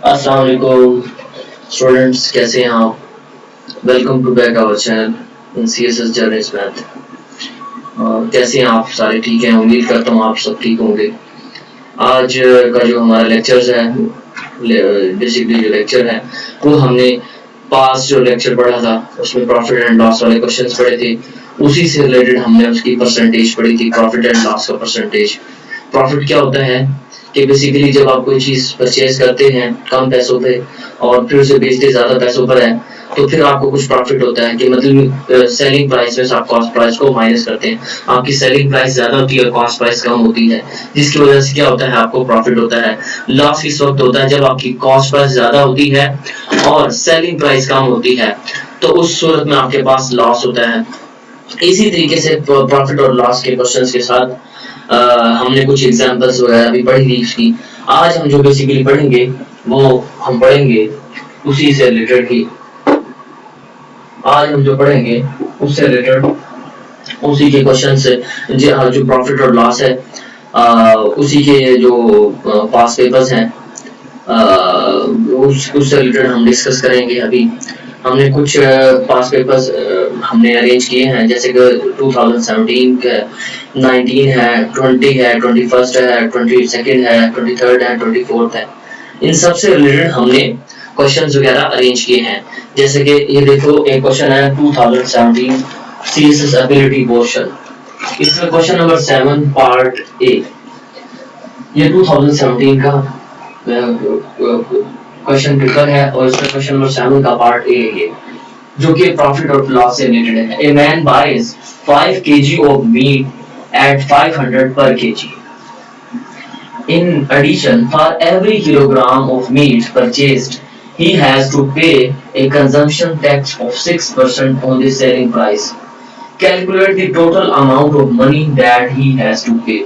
अस्सलाम वालेकुम स्टूडेंट्स, कैसे हैं आप? Welcome to back our channel in CSS journalist math. कैसे हैं आप? सारे ठीक हैं? उम्मीद करता हूँ आप सब ठीक होंगे। आज का जो हमारा लेक्चर्स है, बेसिकली जो लेक्चर है वो हमने पास जो लेक्चर पढ़ा था उसमें प्रॉफिट एंड लॉस वाले क्वेश्चंस पढ़े थे, उसी से रिलेटेड हमने उसकी परसेंटेज पढ़ी थी, प्रॉफिट एंड लॉस का परसेंटेज। प्रॉफिट क्या होता है कि बेसिकली जब आप कोई चीज परचेज करते हैं कम पैसों पे और फिर उसे बेचते ज्यादा पैसों पर है तो फिर आपको कुछ प्रॉफिट होता है कि मतलब सेलिंग प्राइस में से आप कॉस्ट प्राइस को माइनस करते हैं, आपकी सेलिंग प्राइस ज्यादा होती है और कॉस्ट प्राइस कम होती है, जिसकी वजह से क्या होता है आपको प्रॉफिट होता है। लॉस किस वक्त होता है? जब आपकी कॉस्ट प्राइस ज्यादा होती है और सेलिंग प्राइस कम होती है, तो उस सूरत में आपके पास लॉस होता है। इसी तरीके से प्रॉफिट और लॉस के क्वेश्चंस के साथ हमने कुछ एग्जांपल्स वगैरह भी पढ़ी थी इसकी। आज हम जो बेसिकली पढ़ेंगे वो हम पढ़ेंगे उसी से रिलेटेड ही। आज हम जो पढ़ेंगे उससे रिलेटेड उसी के क्वेश्चन से जो प्रॉफिट और लॉस है, उसी के जो पास पेपर्स हैं उससे रिलेटेड हम डिस्कस करेंगे। अभी हमने कुछ पास पेपर्स हमने अरेंज किए हैं, जैसे कि 2017 के 19 है, 20 है, 21 है, 22 है, 23 है, 24 है। इन सब से रिलेटेड हमने क्वेश्चंस वगैरह अरेंज किए हैं। जैसे कि ये देखो, एक क्वेश्चन है 2017 सीएसएस एबिलिटी पोर्शन। इसमें क्वेश्चन नंबर 7 पार्ट ए, ये 2017 का क्वेश्चन पेपर है और इसमें क्वेश्चन नंबर 7 का पार्ट ए है, जो कि प्रॉफिट और लॉस से रिलेटेड है। A man buys 5 kg of meat at 500 per kg. In addition, for every kilogram of meat purchased, he has to pay a consumption tax of 6% on the selling price. Calculate the total amount of money that he has to pay.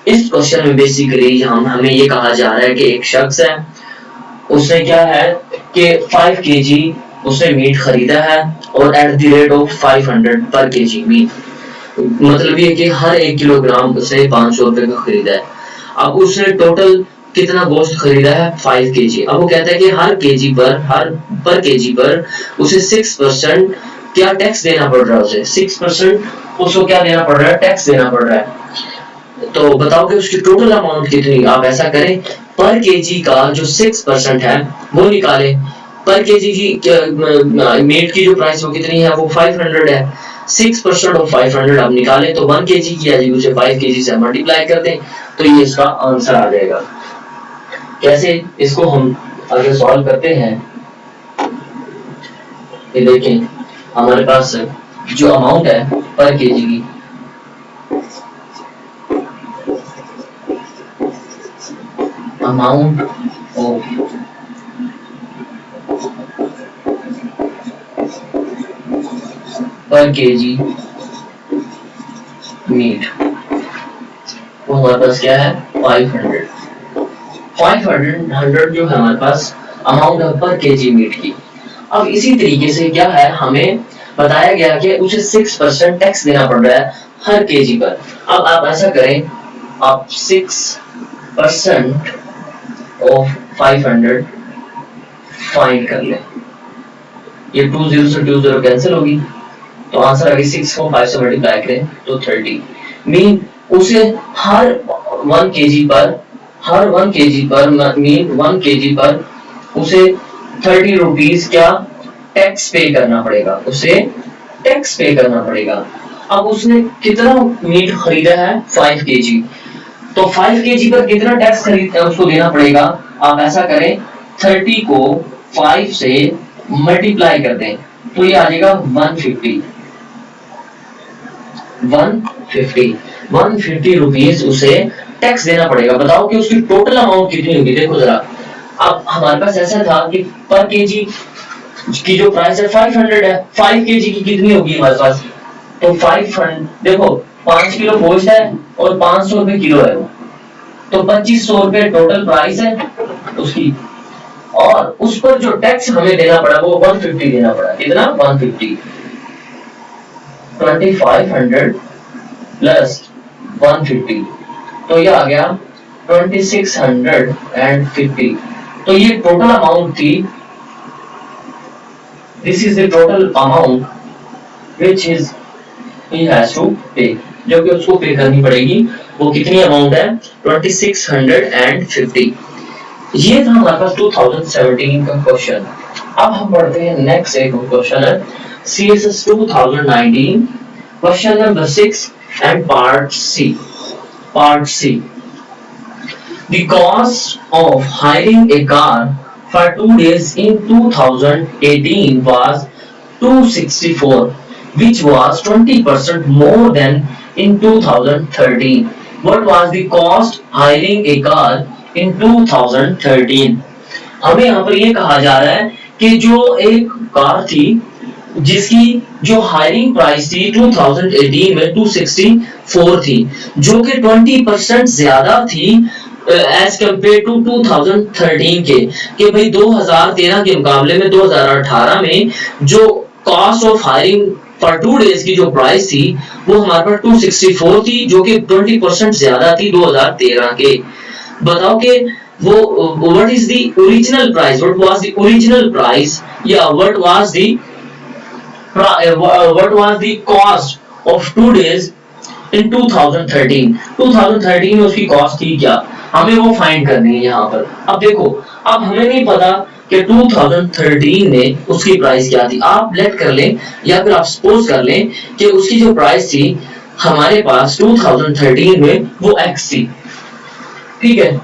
इस question में basically हमें ये कहा जा रहा है कि एक शख्स है, उसने क्या है कि 5 kg उसने मीट खरीदा है और एट द रेट ऑफ 500 पर kg मीट, मतलब ये कि हर 1 किलोग्राम उसने 500 रुपए का खरीदा है। अब उसने टोटल कितना गोश्त खरीदा है? 5 kg। अब वो कहता है कि हर केजी पर उसे 6% क्या टैक्स देना पड़ रहा है, उसे 6% उसको क्या देना पड़ रहा है? टैक्स देना पड़ रहा है। तो बताओ कि उसकी टोटल अमाउंट कितनी? आप ऐसा करें, पर केजी का जो 6% है वो निकाले। पर केजी की मीट की जो प्राइस वो कितनी है? वो 500 है। 6% ऑफ 500 आप निकालें तो 1 केजी की आ जाएगी, उसे 5 केजी से मल्टीप्लाई कर दें तो ये इसका आंसर आ जाएगा। कैसे इसको हम अगर सॉल्व करते हैं, ये देखें हमारे पास जो अमाउंट है पर केजी की, amount of per kg meat वो हमारे पास क्या है? 500 जो है हमारे पास अमाउंट है पर केजी मीट की। अब इसी तरीके से क्या है, हमें बताया गया कि उसे 6% टैक्स देना पड़ रहा है हर केजी पर। अब आप ऐसा करें, आप 6% ऑफ 500 फाइंड कर ले। ये 20 से 20 कैंसिल होगी तो आंसर आ गया 6 को 5 से मल्टीप्लाई करें तो 30। मीन उसे हर 1 केजी पर उसे 30 रुपीस क्या टैक्स पे करना पड़ेगा, उसे टैक्स पे करना पड़ेगा। अब उसने कितना मीट खरीदा है? 5 केजी, तो 5 केजी पर कितना टैक्स खरीद उसको देना पड़ेगा? आप ऐसा करें, 30 को 5 से मल्टीप्लाई कर दें तो ये आ जाएगा 150 रुपीस उसे टैक्स देना पड़ेगा। बताओ कि उसकी टोटल अमाउंट कितनी होगी? देखो जरा, अब हमारे पास ऐसा था कि पर केजी की जो प्राइस है 500 है, 5 केजी की कितनी होगी हमारे पास? तो 500 देखो 5 किलो गोश्त है और 500 रुपए किलो है, तो 2500 रुपए टोटल प्राइस है उसकी, और उस पर जो टैक्स हमें देना पड़ा वो 150 देना पड़ा। कितना? 150। 2500 प्लस 150 तो ये आ गया 2650। तो ये टोटल अमाउंट थी, this is the total amount which is he has to pay, जो कि उसको पे करनी पड़ेगी। वो कितनी अमाउंट है? 2650। ये था हमारे पास 2017 का क्वेश्चन। अब हम पढ़ते हैं नेक्स्ट एक क्वेश्चन है CSS 2019 question number 6 and part C. The cost of hiring a car for 2 days in 2018 was 264, which was 20% more than in 2013. What was the cost hiring a car in 2013? हमें यहाँ पर ये कहा जा रहा है कि जो एक कार थी जिसकी जो हायरिंग प्राइस थी 2018 में 264 थी, जो कि 20% ज्यादा थी एज कम्पेयर टू 2013 के, कि भाई 2013 के मुकाबले में 2018 में जो cost of hiring for 2 days की जो प्राइस थी वो हमारे पास 264 थी, जो कि 20% ज्यादा थी 2013 के। बताओ कि वो what is the original price, what was the original price या what was the cost of 2 days in 2013 में उसकी कॉस्ट थी क्या, हमें वो फाइंड करनी है यहाँ पर। अब देखो, अब हमें नहीं पता कि 2013 में उसकी प्राइस क्या थी। आप लेट कर लें या फिर आप सपोज कर लें कि उसकी जो प्राइस थी हमारे पास 2013 में वो x थी, ठीक है।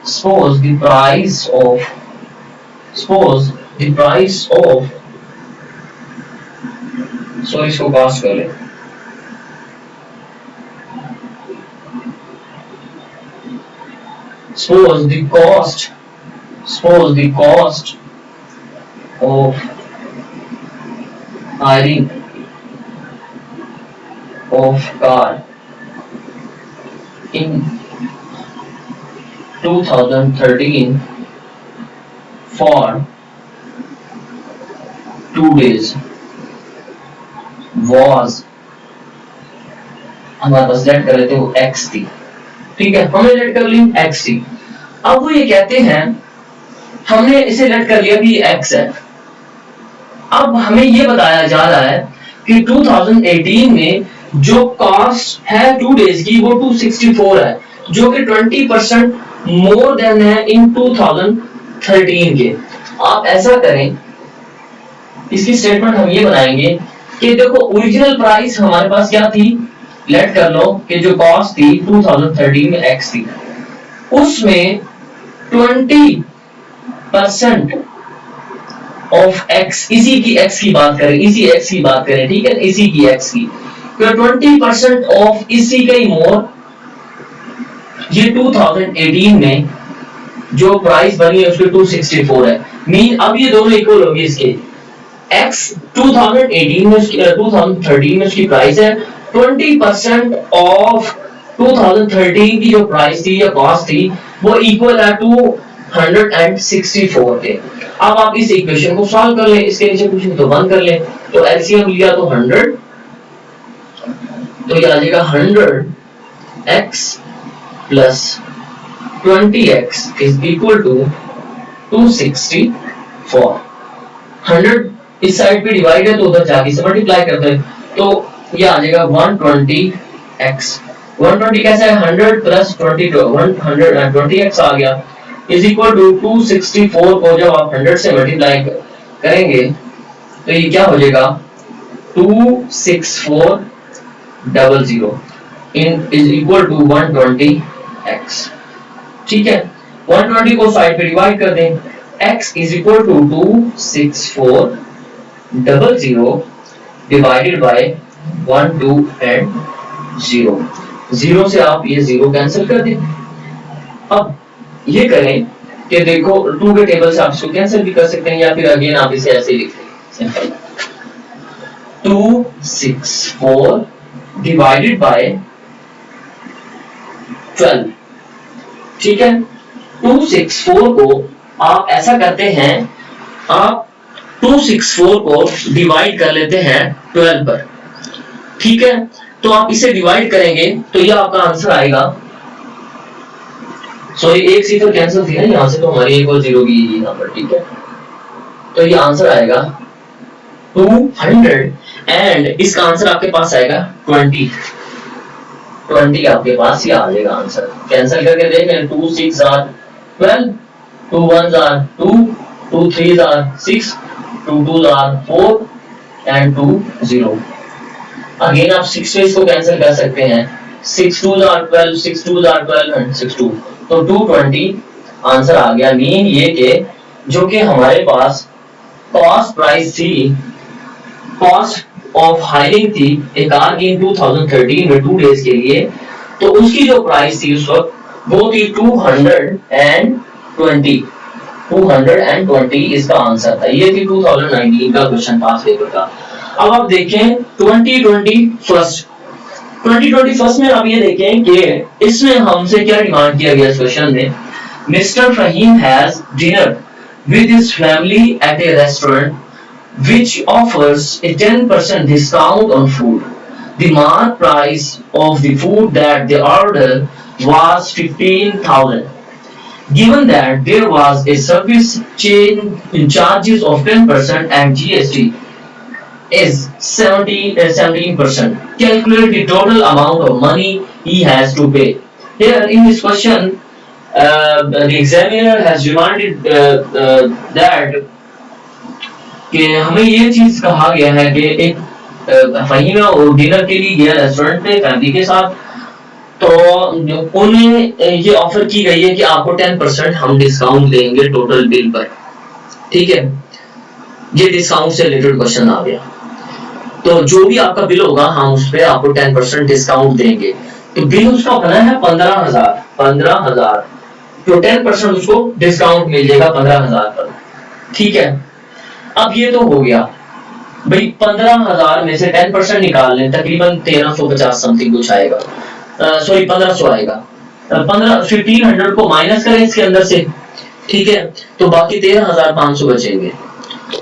Suppose the price of so इसको पास कर ले। Suppose the cost of hiring of car in 2013 for 2 days was, हमारे पास लेट कर लेते हो x थी, ठीक है, हमने लेट कर ली x थी। अब वो ये कहते हैं हमने इसे लेट कर लिया कि x है। अब हमें ये बताया जा रहा है कि 2018 में जो कॉस्ट है 2 डेज की वो 264 है, जो कि 20% मोर देन है इन 2013 के। आप ऐसा करें, इसकी स्टेटमेंट हम ये बनाएंगे कि देखो ओरिजिनल प्राइस हमारे पास क्या थी, लेट कर लो कि जो कॉस्ट थी 2013 में x थी, उसमें 20% ऑफ x, इसी की x की बात करें, इसी x की बात करें, ठीक है, इसी की x की, तो 20% ऑफ इसी का ही मोर, ये 2018 में जो प्राइस बनी है उसके 264 है। मीन अब ये दोनों इक्वल होंगे इसके, x 2018 में 2013 में उसकी प्राइस है, 20% ऑफ 2013 की जो प्राइस थी या कॉस्ट थी वो इक्वल है 264 के। अब आप इस इक्वेशन को सॉल्व कर लें, इसके नीचे कुछ तो बंद कर लें, तो एलसीएम लिया तो 100, तो ये आ जाएगा 100x plus 20x is equal to 264। 100 इस साइड पे डिवाइड है तो उधर जाके से मल्टीप्लाई करते हैं, तो ये आ जाएगा 120x। 120 कैसा है, 100 प्लस 120x आ गया इज इक्वल टू 264 को जब आप 100 से मल्टीप्लाई करेंगे तो ये क्या हो जाएगा 26400 इन इज इक्वल टू 120x, ठीक है। 120 को साइड पे डिवाइड कर दें, x is equal to 26400 divided by 1 2 and 0, 0 से आप ये 0 कैंसिल कर दें। अब ये करें कि देखो 2 के टेबल से आप इसको कैंसिल भी कर सकते हैं या फिर अगेन आप इसे ऐसे लिख लें, सिंपल 264 डिवाइडेड बाय 12, ठीक है। 264 को आप ऐसा करते हैं, आप 264 को डिवाइड कर लेते हैं 12 पर, ठीक है। तो आप इसे डिवाइड करेंगे तो यह आपका आंसर आएगा, सॉरी एक सी तो कैंसिल थी ना यहां से, तो हमारी एक और जीरो की यहां पर, ठीक है। तो ये आंसर आएगा 200 एंड इसका आंसर आपके पास आएगा 20 आपके पास ये आ जाएगा आंसर। कैंसिल करके देखें, 2 6 are 12, 2 1 are 2, 2 3 are 6, 2 2 are 4 and 2 0। Again आप 6 से इसको कैंसिल कर सकते हैं, 6 2 आर 12, 6 2 आर 12 एंड 6 2, तो 220 आंसर आ गया। मीन ये कि जो कि हमारे पास कॉस्ट प्राइस थी, कॉस्ट ऑफ हायरिंग थी एक कार की 2013 में 2 डेज के लिए, तो उसकी जो प्राइस थी उस वक्त वो थी 220 इसका आंसर था। ये थी 2019 का क्वेश्चन पास पेपर का। अब आप देखें 2021 में आप ये देखें कि इसमें हमसे क्या डिमांड किया गया इस क्वेश्चन में, mister Fahim has dinner with his family at a restaurant which offers a 10% discount on food. The mark price of the food that they ordered was 15,000. Given that there was a service charges of 10% and GST is 17%. Calculate the total amount of money he has to pay. Here in this question, the examiner has demanded that कि हमें ये चीज कहा गया है कि एक फहीम और डिनर के लिए गया रेस्टोरेंट में फैमिली के साथ, तो उन्हें ये ऑफर की गई है कि आपको 10% हम डिस्काउंट देंगे टोटल बिल पर, ठीक है। ये डिस्काउंट से रिलेटेड क्वेश्चन आ गया, तो जो भी आपका बिल होगा हम उस पर आपको 10% डिस्काउंट देंगे। तो बिल उसका बना है 15,000, तो 10% उसको डिस्काउंट मिल जाएगा 15,000 पर, ठीक है। अब ये तो हो गया भाई, 15,000 में से 10% निकाल लें, तकरीबन 1350 समथिंग कुछ आएगा, सॉरी 1500 आएगा। 1500 को माइनस करें इसके अंदर से, ठीक है, तो बाकी 13,500 बचेंगे।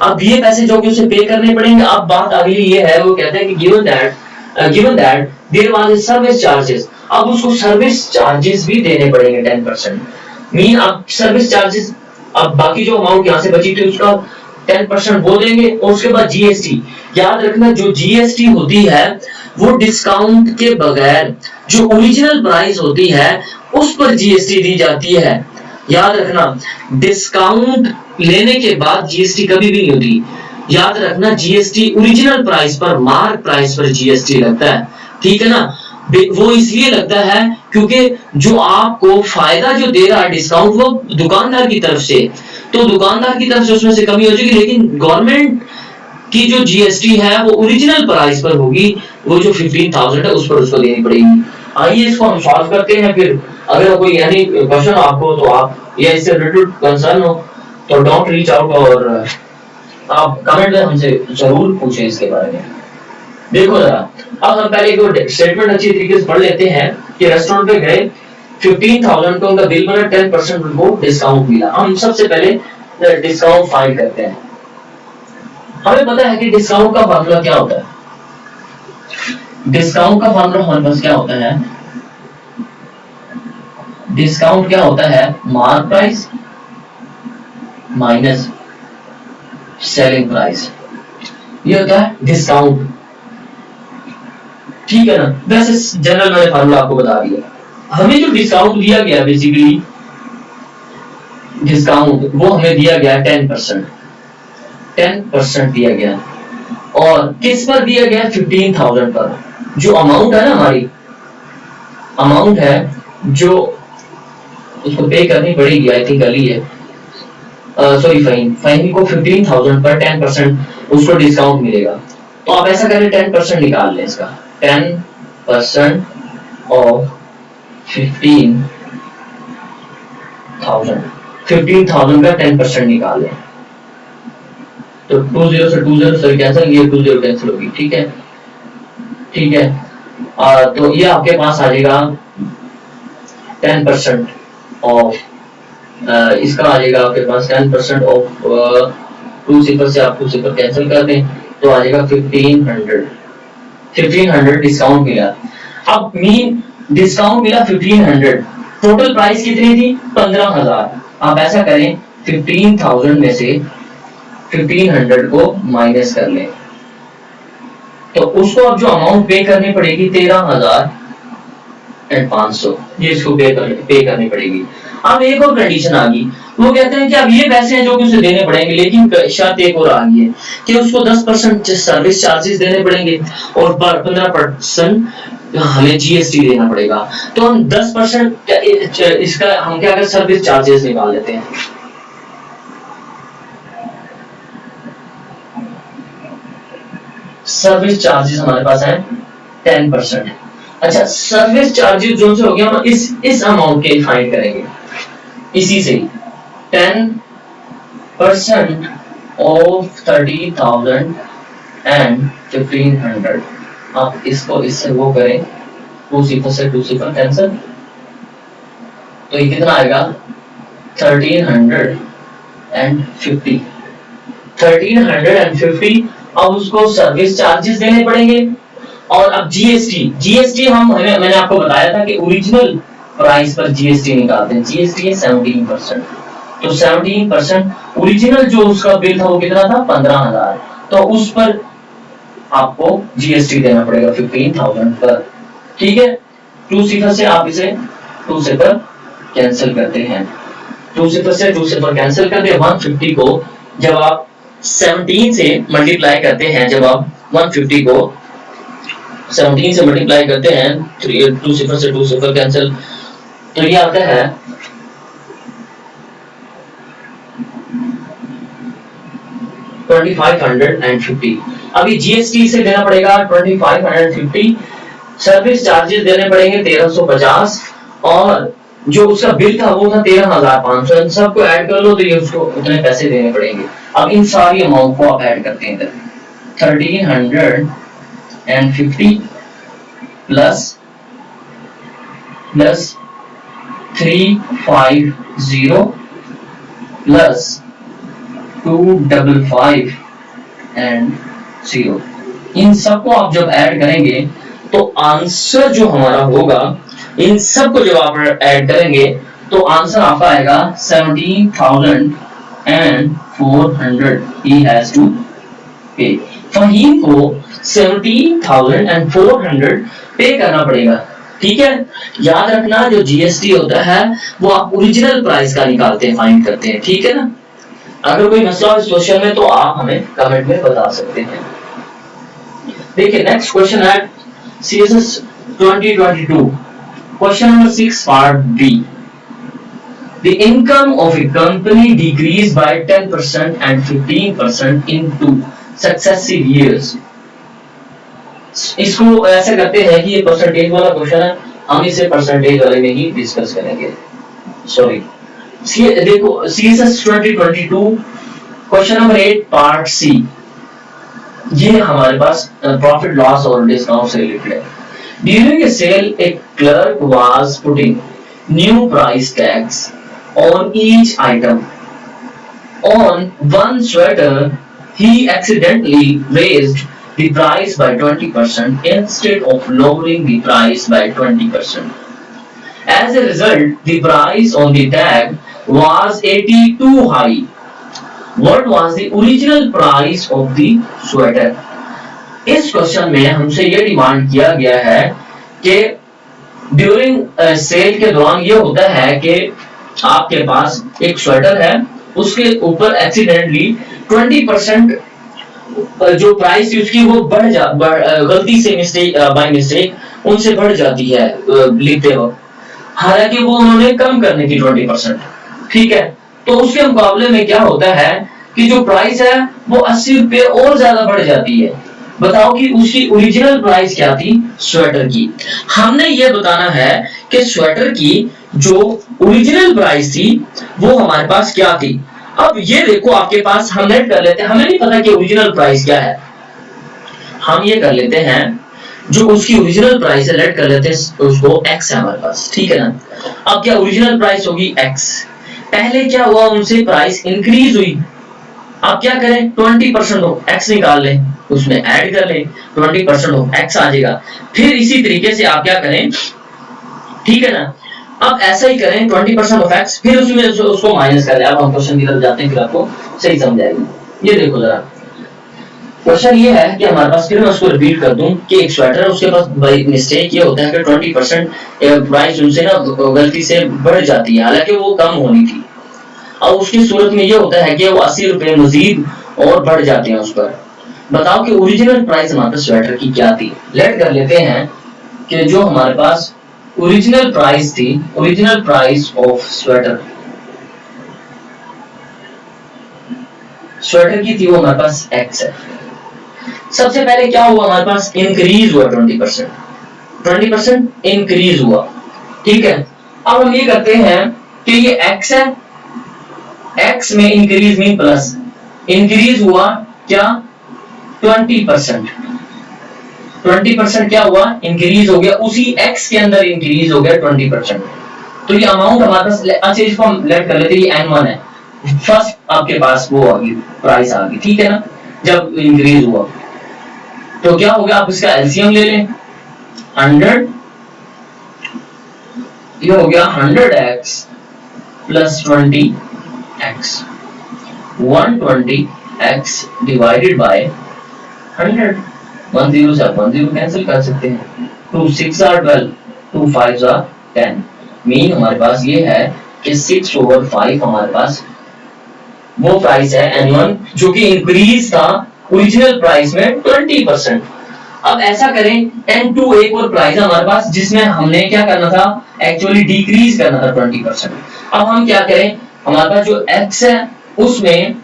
अब ये पैसे जो कि उसे पे करने पड़ेंगे। अब बात अगली ये है, वो कहते हैं कि given that there was a service charges, अब उसको सर्विस चार्जेस भी देने पड़ेंगे 10%। मीन अब सर्विस चार्जेस, अब बाकी जो अमाउंट यहां से बची थी उसका 10% वो देंगे, और उसके बाद जीएसटी। याद रखना जो जीएसटी होती है वो डिस्काउंट के बगैर जो ओरिजिनल प्राइस होती है उस पर जीएसटी दी जाती है। याद रखना, डिस्काउंट लेने के बाद जीएसटी कभी भी नहीं होती। याद रखना, जीएसटी ओरिजिनल प्राइस पर, मार्क प्राइस पर जीएसटी लगता है, ठीक है ना। वो इसलिए लगता है क्योंकि जो आपको फायदा जो दे रहा है डिस्काउंट वो दुकानदार की तरफ से, तो दुकानदार की तरफ से उसमें से कमी हो जाएगी, लेकिन गवर्नमेंट की जो जीएसटी है वो ओरिजिनल प्राइस पर होगी, वो जो 15,000 है उस पर उसको देनी पड़ेगी। आइए इसको हम सॉल्व करते हैं। फिर अगर कोई यानी क्वेश्चन आपको तो आप या इससे रिलेटेड कंसर्न हो तो डोंट रीच आउट, और आप कमेंट में हमसे जरूर पूछें इसके बारे में। देखो जरा, अब हम पहले एक स्टेटमेंट अच्छी तरीके से पढ़ लेते हैं कि रेस्टोरेंट पे गए, 15,000 का उनका बिल बना, 10% उनको डिस्काउंट मिला। हम सबसे पहले डिस्काउंट फाइंड करते हैं। हमें पता है कि डिस्काउंट का फार्मूला क्या होता है। डिस्काउंट का फार्मूला हमारे पास क्या होता है, डिस्काउंट क्या होता है, mark price minus selling price, ये होता है डिस्काउंट, ठीक है ना। वैसे जनरल मैंने फार्मूला आपको बता दिया। हमें जो डिस्काउंट दिया गया, बेसिकली डिस्काउंट वो हमें दिया गया 10% दिया गया, और किस पर दिया गया, 15,000 पर। जो अमाउंट है ना, हमारी अमाउंट है जो उसको पे करनी पड़ेगी, आई थिंक अली है, सॉरी फाइन को 15,000 पर 10% उसको डिस्काउंट मिलेगा। तो आप ऐसा करें 10% निकाल लें इसका, 10% ऑफ 15,000 का 10% निकाल लें, तो 20 से 20 कैंसिल, ये 20 कैंसिल होगी, ठीक है, ठीक है। तो ये आपके पास आ जाएगा 10% ऑफ, इसका आ जाएगा आपके पास 10% ऑफ 2 सिफर से आप 2 सिफर कैंसिल कर दें तो आ जाएगा 1500 डिस्काउंट मिला। अब मीन डिस्काउंट मिला 1500, टोटल प्राइस कितनी थी 15000। आप ऐसा करें 15000 में से 1500 को माइनस कर लें तो उसको अब जो अमाउंट पे करनी पड़ेगी 13500, ये इसको पे करनी पड़ेगी। अब एक और कंडीशन आ गई, वो कहते हैं कि अब ये पैसे हैं जो कि उसे देने पड़ेंगे, लेकिन शर्त एक और आ गई है कि उसको 10% सर्विस चार्जेस देने पड़ेंगे और 15% हमें जीएसटी देना पड़ेगा। तो हम 10% इसका हम क्या कर सर्विस चार्जेस निकाल लेते हैं। सर्विस चार्जेस हमारे पास है 10%। अच्छा, सर्विस चार्जेस जो से हो गया हम इस अमाउंट के फाइंड करेंगे, इसी से 10% ऑफ 30,000 एंड 1500। आप इसको इससे वो करें 2 सिफर से 2 सिफर कैंसिल, तो ये कितना आएगा 1350। अब उसको सर्विस चार्जेस देने पड़ेंगे और अब जीएसटी मैंने आपको बताया था कि ओरिजिनल प्राइस पर जीएसटी निकालते हैं, जीएसटी है 17%। तो 17% ओरिजिनल जो उसका बिल था वो कितना था 15000, तो उस पर आपको जीएसटी देना पड़ेगा 15000 पर। ठीक है, 2 सिफर से आप इसे 2 सिफर कैंसिल करते हैं, 2 सिफर से 2 सिफर कैंसिल कर दे। 150 को जब आप 17 से मल्टीप्लाई करते हैं, जब आप 150 को 17 से मल्टीप्लाई करते हैं 2 सिफर से 2 सिफर कैंसिल, तो ये आता है 2550। अभी जीएसटी से देना पड़ेगा 2550, सर्विस चार्जेस देने पड़ेंगे 1350 और जो उसका बिल था वो था 13500। इन सबको ऐड कर लो तो ये उसको उतने पैसे देने पड़ेंगे। अब इन सारी अमाउंट को आप ऐड करते हैं इधर 1350 प्लस 350 प्लस 255 एंड 0। इन सबको आप जब ऐड करेंगे तो आंसर जो हमारा होगा, इन सबको जब आप ऐड करेंगे तो आंसर आपका आएगा 17,400 he has to pay। Faheem को 17,400 पे करना पड़ेगा। ठीक है, याद रखना जो जीएसटी होता है वो आप ओरिजिनल प्राइस का निकालते हैं, फाइंड करते हैं। ठीक है ना, अगर कोई मसला हो इस क्वेश्चन में तो आप हमें कमेंट में बता सकते हैं। देखिए नेक्स्ट क्वेश्चन है CSS 2022 question number 6 part B. The income of a company decreased by 10% and 15% in 2 successive years। इसको ऐसे करते हैं कि ये परसेंटेज वाला क्वेश्चन है, हम इसे परसेंटेज वाले में ही डिस्कस करेंगे। सॉरी, देखो CSS 2022 question number 8 part C, ये हमारे पास प्रॉफिट लॉस और डिस्काउंट से रिलेटेड है। During a sale a clerk was putting new price tags on each item. On one sweater, he accidentally raised the price by 20% instead of lowering the price by 20%. As a result, the price on the tag was 82 high. What was the original price of the sweater? इस question में हमसे ये demand किया गया है कि during cell के दौरान ये होता है कि आपके पास एक स्वेटर है, उसके ऊपर एक्सीडेंटली 20% जो प्राइस थी उसकी वो गलती से बाय मिस्टेक उनसे बढ़ जाती है लिखते वक्त, हालांकि वो उन्होंने कम करने की 20%। ठीक है, तो उसके मुकाबले में क्या होता है कि जो प्राइस है वो 80 रुपये और ज्यादा बढ़ जाती है। बताओ कि उसकी ओरिजिनल प्राइस क्या थी स्वेटर की। हमने ये बताना है कि स्वेटर की जो ओरिजिनल प्राइस थी वो हमारे पास क्या थी। अब ये देखो आपके पास हम नेट कर लेते हैं, हमें नहीं पता कि ओरिजिनल प्राइस क्या है, हम ये कर लेते हैं जो उसकी ओरिजिनल प्राइस है लेट कर लेते हैं उसको x है हमारे पास। ठीक है ना, अब क्या ओरिजिनल प्राइस होगी x, पहले क्या हुआ उनसे प्राइस इंक्रीज हुई, आप क्या करें, 20% ऑफ x निकाल लें, उसमें ऐड कर लें, 20% ऑफ x आ जाएगा। फिर इसी तरीके से आप क्या करें, ठीक है ना, अब ऐसा ही करें 20% ऑफ x, फिर उसमें उसको माइनस कर लें। अब हम क्वेश्चन की तरफ जाते हैं, फिर आपको सही समझ आएगी। ये देखो जरा, क्वेश्चन ये है कि हमारे पास, फिर मैं उसको रिपीट कर दूं कि एक स्वेटर है, उसके पास बाई मिस्टेक ये होता है कि 20% प्राइस उनसे ना गलती से बढ़ जाती है, हालांकि वो कम होनी थी। अब उसकी सूरत में ये होता है कि वो 80 रुपए मजीद और बढ़ जाते हैं उस पर। बताओ कि ओरिजिनल प्राइस हमारे पास स्वेटर की क्या थी। लेट कर लेते हैं कि जो हमारे पास ओरिजिनल प्राइस थी, original price of sweater, sweater की थी वो हमारे पास x है। सबसे पहले क्या हुआ, हमारे पास इंक्रीज हुआ 20% इंक्रीज हुआ, ठीक है। अब हम ये करते हैं कि ये x है, x में इंक्रीज मीन प्लस, इंक्रीज हुआ क्या 20%, 20% क्या हुआ, इंक्रीज हो गया, उसी x के अंदर इंक्रीज हो गया 20%। तो ये अमाउंट हमारे पास, अच्छा इसको हम लेट कर लेते हैं, ये n1 है, फर्स्ट आपके पास वो आ गई, प्राइस आ गई, ठीक है ना, जब इंक्रीज हुआ। तो क्या हो गया, आप इसका एलसीएम ले लें, 100, ये हो गया 100x plus 20x, 120x divided by 100, 10 से 10 कैंसिल कर सकते हैं, 2 6 are 12, 2 5 are 10, मीन हमारे पास ये है कि 6/5 हमारे पास वो प्राइस है n1 जो कि इंक्रीज था ओरिजिनल प्राइस में 20%। अब ऐसा करें, n2 एक और प्राइस है हमारे पास जिसमें हमने क्या करना था, एक्चुअली डिक्रीज करना था 20%। अब हम क्या करें, हमारे पास जो x है उसमें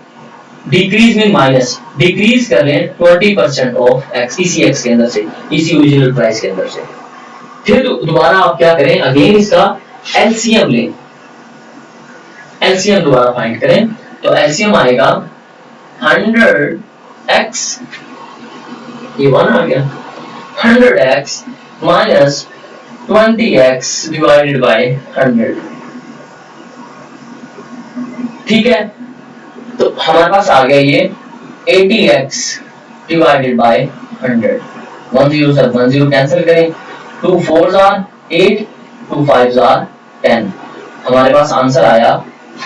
डिक्रीज में माइनस, डिक्रीज कर लें 20% ऑफ x, इसी x के अंदर से, इसी ओरिजिनल प्राइस के अंदर से। फिर दोबारा आप क्या करें, अगेन इसका एलसीएम लें, एलसीएम दोबारा फाइंड करें, तो एलसीएम आएगा 100x, ये 1 आ गया, 100x minus 20x divided by 100, ठीक है। तो हमारे पास आ गया ये 80x डिवाइडेड बाय 100, 10 से 10 कैंसिल करें, 2 4s are 8, 2 5s are 10, हमारे पास आंसर आया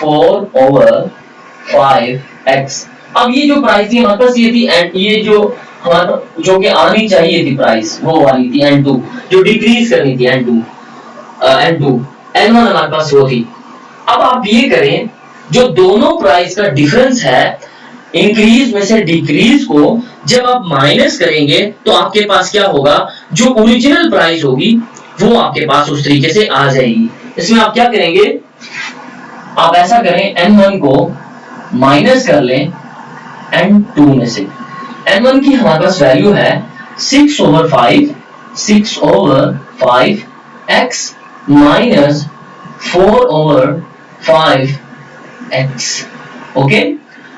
4/5x। अब ये जो प्राइस थी हमारे पास ये थी, एंड ये जो हमारा जो कि आनी चाहिए थी प्राइस वो वाली थी n2, जो डिक्रीज करनी थी n2, n1 हमारे पास वो थी। अब आप ये करें, जो दोनों प्राइस का डिफरेंस है, इंक्रीज में से डिक्रीज को जब आप माइनस करेंगे तो आपके पास क्या होगा, जो ओरिजिनल प्राइस होगी वो आपके पास उस तरीके से आ जाएगी। इसमें आप क्या करेंगे, आप ऐसा करें, n1 को माइनस कर लें n2 में से। n1 की हमारे पास वैल्यू है 6/5, 6/5x माइनस 4/5x, ओके,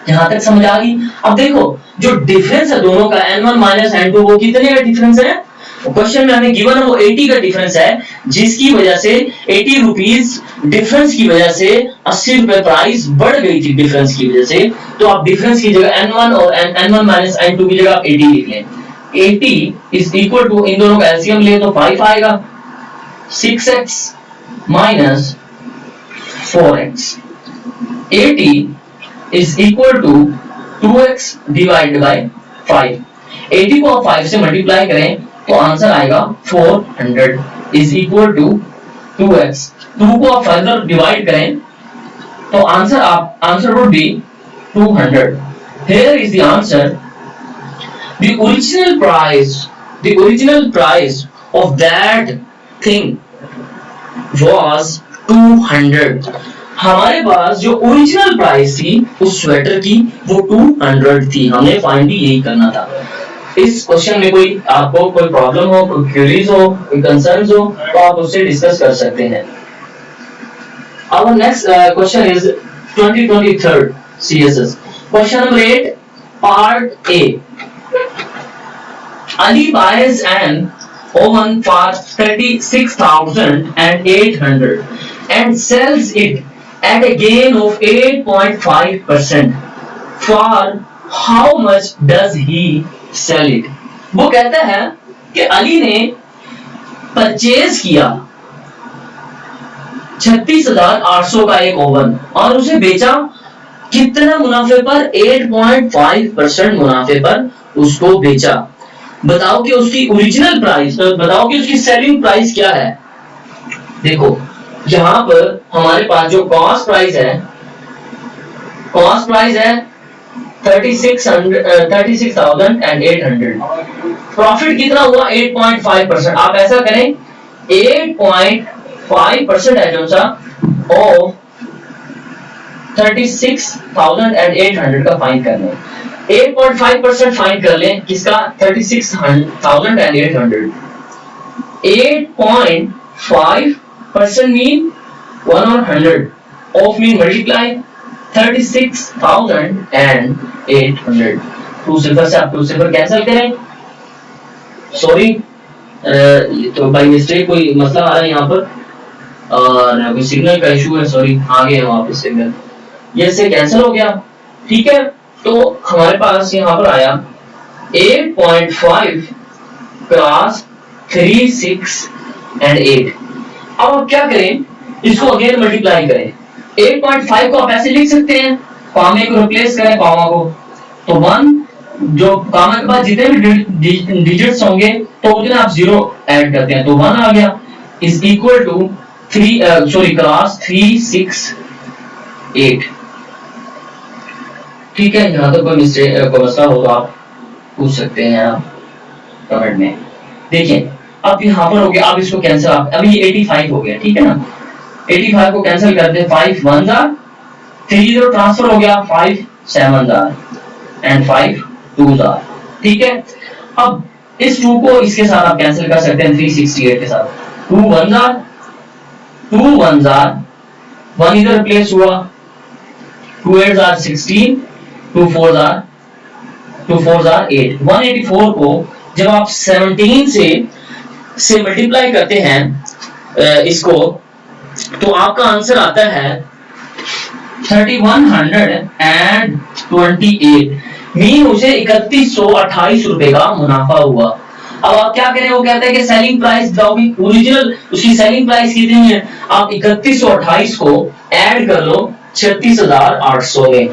यहां तक समझ आ गई। अब देखो जो डिफरेंस है दोनों का, n1 माइनस n2, वो कितने का डिफरेंस है, क्वेश्चन में हमें गिवन है वो 80 का डिफरेंस है, जिसकी वजह से 80 रुपीस डिफरेंस की वजह से 80 रुपए प्राइस बढ़ गई थी डिफरेंस की वजह से। तो आप डिफरेंस की जगह n1 और n1 माइनस n2 की जगह आप 80 लिख लें। 80 इज इक्वल टू, इन दोनों का एलसीएम ले तो 5 आएगा, 6x minus 4x, 80 is equal to 2x divided by 5। 80 को आप 5 से मल्टीप्लाई करें तो आंसर आएगा 400 इज इक्वल टू 2x। 2 को आप फर्दर डिवाइड करें तो answer would be 200। Here is the answer. The original price of that thing was 200। हमारे पास जो ओरिजिनल प्राइस थी उस स्वेटर की वो 200 थी। हमें फाइंड यही करना था। इस क्वेश्चन में कोई आपको कोई प्रॉब्लम हो, कोई क्वेरीज हो, कोई कंसर्न्स हो तो आप उससे डिस्कस कर सकते हैं। Our next question is 2023 CSS. Question number 8, Part A. Ali buys an oven for 36,800 and sells it at a gain of 8.5% for how much does he sell it. वो कहता है कि अली ने परचेज किया 36,800 का एक ओवन और उसे बेचा कितना मुनाफे पर? 8.5% मुनाफे पर उसको बेचा। बताओ कि उसकी ओरिजिनल प्राइस, बताओ कि उसकी सेलिंग प्राइस क्या है। देखो यहां पर हमारे पास जो कॉस्ट प्राइस है 36,800। प्रॉफिट कितना हुआ? 8.5%। आप ऐसा करें 8.5% है जो सा ऑफ 36,800 का फाइंड कर लें। 8.5% फाइंड कर लें किसका? 36,800। 8.5% मीन 1 और 100 ऑफ मीन मल्टीप्लाई 36,800। 2 सिफर से आप 2 सिफर कैंसिल करें। सॉरी तो बाय मिस्टेक कोई मसला आ रहा है यहाँ पर और कोई सिग्नल का इशू है। सॉरी आ गया वापस सिग्नल, ये से कैंसिल हो गया। ठीक है, तो हमारे पास यहाँ पर आया 8.5 क्रॉस 3, 6 and 8। अब आप क्या करें, इसको अगेन मल्टीप्लाई करें। 8.5 को आप ऐसे लिख सकते हैं, कॉमा को रिप्लेस करें कॉमा को, तो 1 जो कॉमा के बाद जितने भी डिजिट्स होंगे तो उतने आप 0 ऐड करते हैं तो 1 आ गया इज इक्वल टू 3 क्रॉस 3, 6, 8। ठीक है, यहाँ तक कोई मिस्टेक कोई मसला हो तो आप पूछ सकते हैं आप कमेंट में। देखिए अब यहाँ पर हो गया, अब इसको कैंसिल, अभी 85 हो गया। ठीक है ना, 85 को कैंसिल करते हैं। 5 1 जार 3 0 ट्रांसफर हो गया, 5 7 जार एंड 5 2 जार। ठीक है, अब इस 2 को इसके साथ आप कैंसिल कर सकते हैं 368 के साथ। 2 1 जार 2 1 जार 1 इधर रिप्लेस हुआ, 2 8 जार 16, 2 4 जार 8। 184 को जब आप 17 से मल्टीप्लाई करते हैं इसको, तो आपका आंसर आता है 3128 मीन उसे 3128 रुपए का मुनाफा हुआ। अब आप क्या करें, वो कहता है कि सेलिंग प्राइस बताओगे, ओरिजिनल उसकी सेलिंग प्राइस कितनी है। आप 3128 को ऐड कर लो 36,800 में।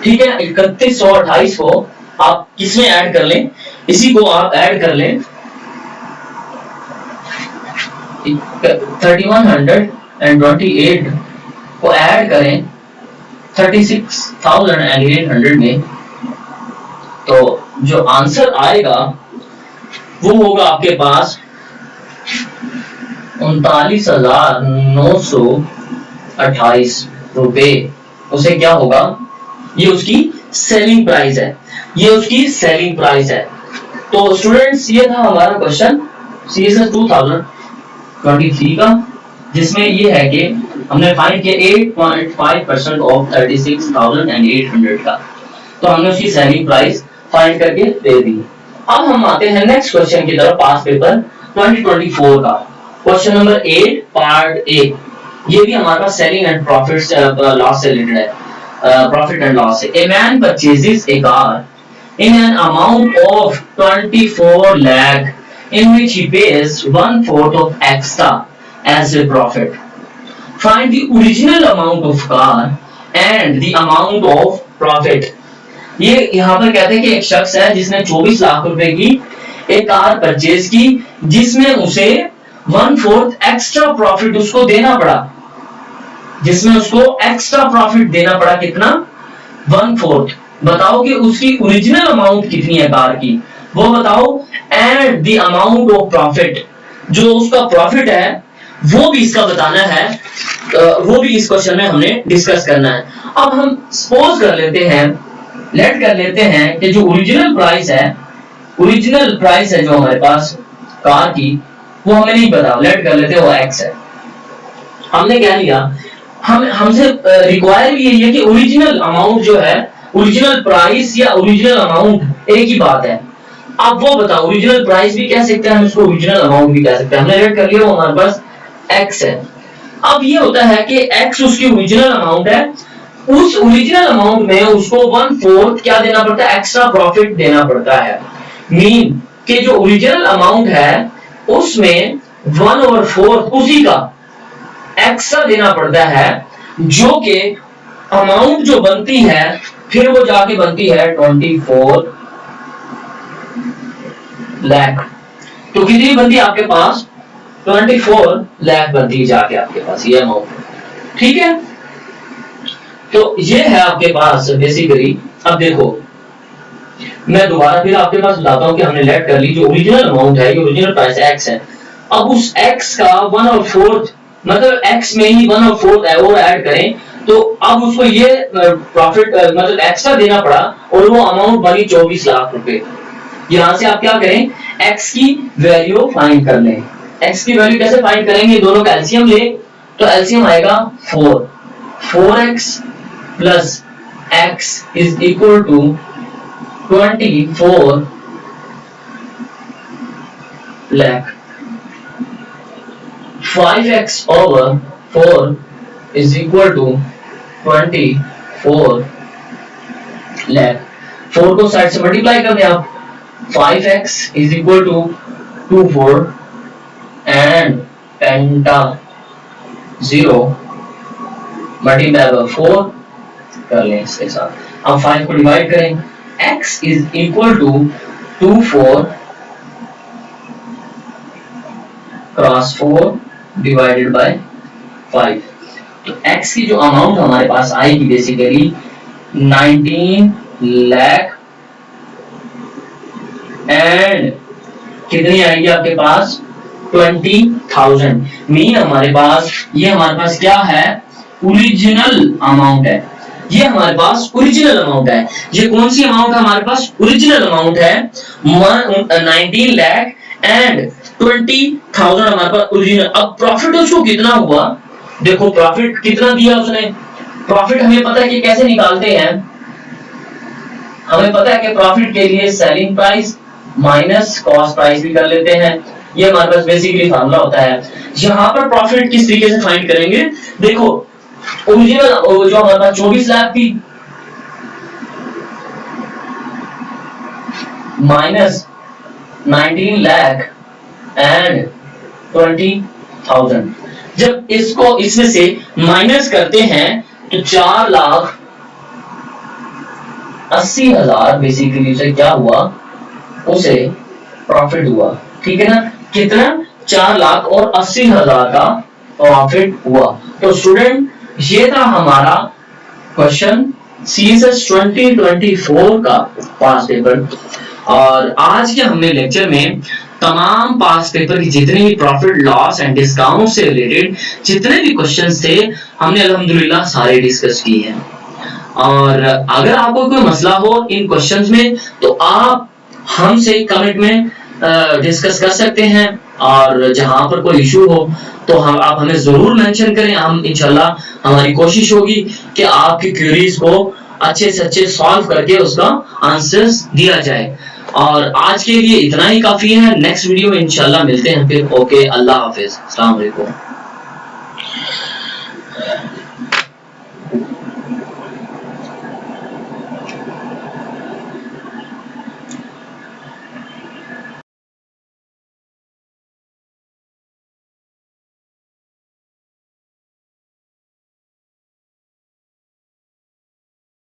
ठीक है, 3128 को आप किसमें ऐड कर लें, इसी को आप ऐड कर लें 3128 को ऐड करें 36,800 में, तो जो आंसर आएगा वो होगा आपके पास 39,928 रुपए। उसे क्या होगा, ये उसकी सेलिंग प्राइस है, ये उसकी सेलिंग प्राइस है। तो स्टूडेंट्स ये था हमारा क्वेश्चन सीएसएस 2023 का, जिसमें ये है कि हमने फाइंड किया 8.5% ऑफ 36,800 का, तो हमने उसकी सेलिंग प्राइस फाइंड करके दे दी। अब हम आते हैं नेक्स्ट क्वेश्चन की तरफ, पास पेपर 2024 का क्वेश्चन नंबर 8 पार्ट ए। ये भी हमारा सेलिंग एंड प्रॉफिट लॉस से रिलेटेड है, प्रॉफिट एंड लॉस से। A man purchases A car in an amount of 24 lakh in which he pays 1/4 of extra as a profit. Find the original amount of car and the amount of profit. ये यहाँ पर कहते हैं कि एक शख्स है जिसने 24 लाख रुपए की एक कार परचेज की, जिसमें उसे 1/4 एक्स्ट्रा प्रॉफिट उसको देना पड़ा, जिसमें उसको एक्स्ट्रा प्रॉफिट देना पड़ा। कितना? 1/4। बताओ कि उसकी ओरिजिनल अमाउंट कितनी है कार की, वो बताओ, and the amount of profit, जो उसका प्रॉफिट है वो भी इसका बताना है, वो भी इस क्वेश्चन में हमने डिस्कस करना है। अब हम सपोज कर लेते हैं, लेट कर लेते हैं कि जो ओरिजिनल प्राइस है जो हमारे पास कार की, वो हमें नहीं पता, लेट कर लेते हैं वो एक्स है। हमने क्या लिया, हमसे रिक्वायर भी यही है कि ओरिजिनल अमाउंट जो है, ओरिजिनल प्राइस या ओरिजिनल अमाउंट एक ही बात है। अब वो बताओ, ओरिजिनल प्राइस भी कह सकते हैं हम इसको, ओरिजिनल अमाउंट भी कह सकते हैं। हमने रेड कर लिया, वो हमारे पास x है। अब ये होता है कि x उसकी ओरिजिनल अमाउंट है उस ओरिजिनल अमाउंट में उसको 1/4 क्या देना पड़ता है, एक्स्ट्रा प्रॉफिट देना पड़ता है। मीन कि जो ओरिजिनल अमाउंट है उसमें 1/4 उसी का एक्स्ट्रा देना पड़ता है, जो कि अमाउंट जो बनती है फिर वो जाके बनती है 24 लाख। तो कितनी बनती है आपके पास, 24 लाख बनती है जाके आपके पास ये अमाउंट। ठीक है, तो ये है आपके पास बेसिकली। अब देखो मैं दोबारा फिर आपके पास बताता हूं कि हमने लेट कर ली जो ओरिजिनल अमाउंट है, ये ओरिजिनल प्राइस x है। अब उस x का 1/4 मतलब x में ही 1/4 और ऐड करें तो अब उसको ये प्रॉफिट मतलब एक्स्ट्रा देना पड़ा और वो अमाउंट बनी 24 लाख रुपए। यहां से आप क्या करें, x की वैल्यू फाइंड कर लें। x की वैल्यू कैसे फाइंड करेंगे, दोनों का एलसीएम ले तो एलसीएम आएगा 4x plus x is equal to 24 lakh। 5x over 4 is equal to 24 lakh। 4 को साइड से मल्टीप्लाई कर दें आप, 5x is equal to 24 and penta 0 multiply by 4 कर लें इसके साथ। अब 5 को डिवाइड करें, x is equal to 24 cross 4 divided by 5। तो x की जो अमाउंट हमारे पास आएगी बेसिकली 19 लाख एंड कितनी आएगी आपके पास 20,000। मीन हमारे पास ये हमारे पास क्या है, ओरिजिनल अमाउंट है। ये हमारे पास ओरिजिनल अमाउंट है। ये कौन सी अमाउंट है हमारे पास, ओरिजिनल अमाउंट है 19 लाख एंड 20,000 हमारे पास ओरिजिनल। अब प्रॉफिट उसको कितना हुआ, देखो प्रॉफिट कितना दिया उसने। प्रॉफिट हमें पता है कि कैसे निकालते हैं, हमें पता है कि प्रॉफिट के लिए selling price minus cost price भी कर लेते हैं। ये हमारे पास बेसिकली फार्मूला होता है। यहां पर प्रॉफिट किस तरीके से फाइंड करेंगे, देखो ओरिजिनल जो हमारे पास 24 लाख थी माइनस 19 लाख एंड 20,000। जब इसको इसमें से माइनस करते हैं तो 4,80,000 बेसिकली उसे क्या हुआ, उसे प्रॉफिट हुआ। ठीक है ना, कितना 4,80,000 का प्रॉफिट हुआ। तो स्टूडेंट ये था हमारा क्वेश्चन सीएसएस 2024 का पास पेपर। और आज के हमने लेक्चर में तमाम पास पेपर की जितने भी प्रॉफिट लॉस एंड डिस्काउंट से रिलेटेड जितने भी क्वेश्चंस थे हमने अल्हम्दुलिल्लाह सारे डिस्कस किए हैं। और अगर आपको कोई मसला हो इन क्वेश्चंस में तो आप हमसे कमेंट में डिस्कस कर सकते हैं, और जहां पर कोई इशू हो तो आप हमें जरूर मेंशन करें। हम इंशाल्लाह हमारी कोशिश होगी कि आपकी क्वेरीज को अच्छे से अच्छे सॉल्व करके उसका आंसर्स दिया जाए। और आज के लिए इतना ही काफी है। नेक्स्ट वीडियो में इंशाल्लाह मिलते हैं फिर। ओके, अल्लाह हाफिज, अस्सलाम वालेकुम।